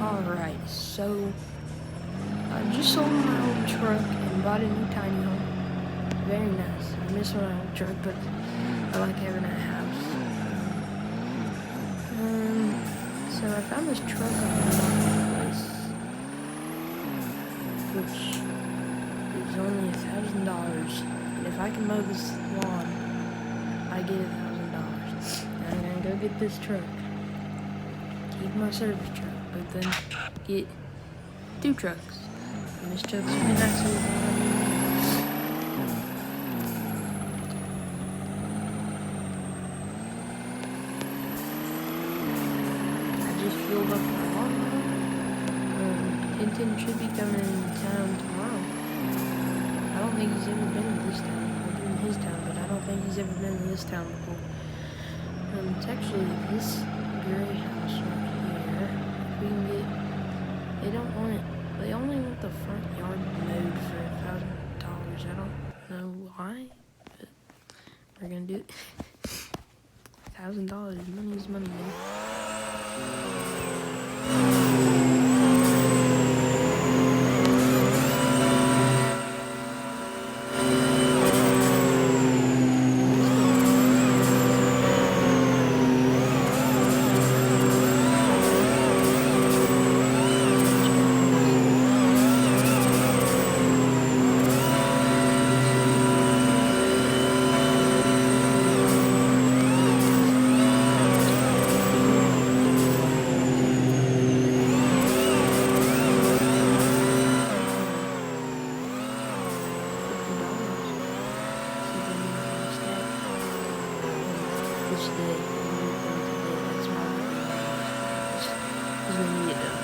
Alright, so I just sold my old truck and bought a new tiny home. Very nice. I miss my old truck, but I like having a house. So I found this truck on the marketplace, which is only $1,000. And if I can mow this lawn, I get $1,000. And I'm gonna go get this truck. Keep my service truck, but then get 2 trucks. And this truck's really nice. I just filled up my lawnmower. Hinton should be coming into town tomorrow. I don't think he's ever been to this town. I've been in his town, but I don't think he's ever been to this town before. It's actually this gray house right here. If we can get, they don't want it. They only want the front yard mowed for $1,000. I don't know why, but we're gonna do it. $1,000. Money is money, man. Which day? That's why he's gonna need it done.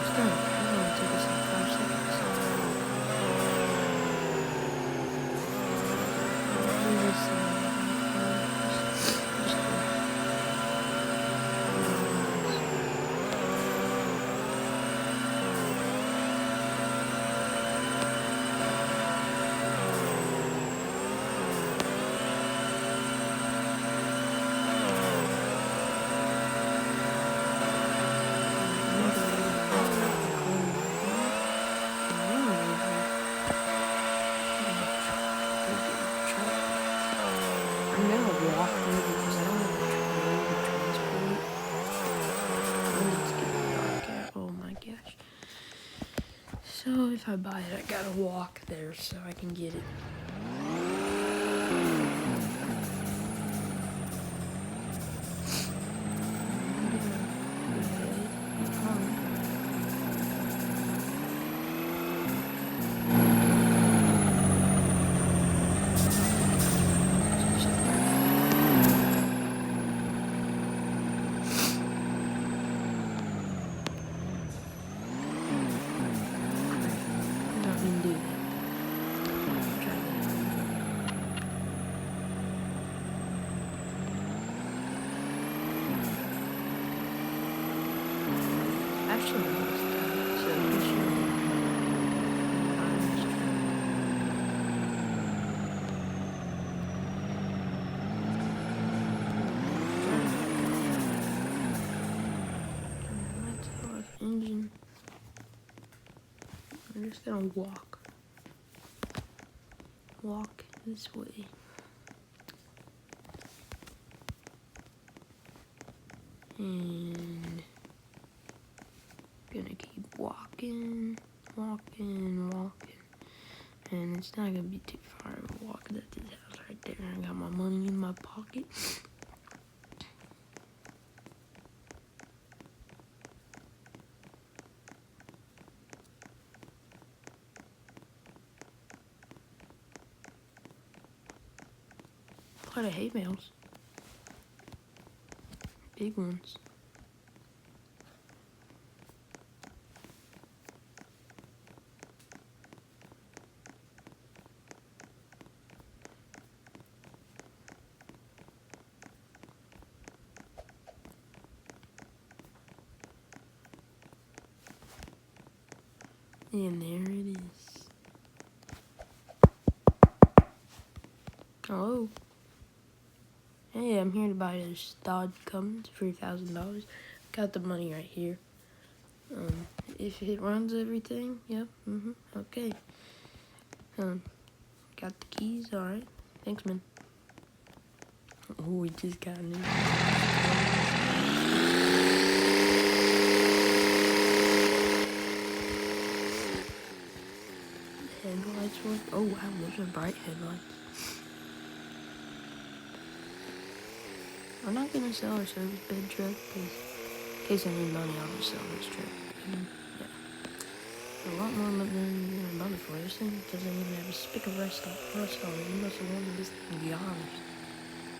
It's done. It's gonna take us like 5 seconds. I'm gonna walk there because I don't have a transport. When it's getting dark out, oh my gosh. So if I buy it, I gotta walk there so I can get it. Actually, so we should engine. I'm just gonna walk this way. And gonna keep walking. And it's not gonna be too far of a walk. That's his house right there. I got my money in my pocket. A lot of hay bales. Big ones. And there it is. Oh. Hey, I'm here to buy this Dodge Cummins for $1,000. Got the money right here. If it runs everything, yep, okay. Got the keys, alright. Thanks, man. Oh, we just got new. Headlights work. Oh, wow, those are bright headlights. I'm not gonna sell our service bed truck, because in case I need money, I'll just sell this truck. Yeah. A lot more money for this thing. Doesn't even have a speck of rust on it. You must have wanted this thing yours.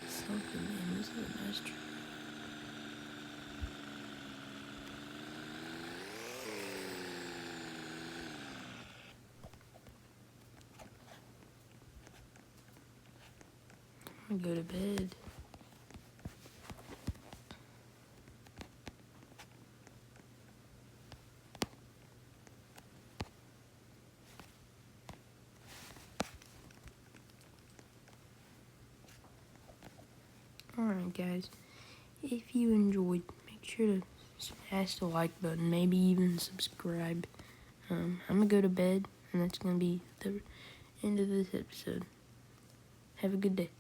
Something, man. This is a nice truck. I'm gonna go to bed. Alright, guys. If you enjoyed, make sure to smash the like button. Maybe even subscribe. I'm gonna go to bed, and that's gonna be the end of this episode. Have a good day.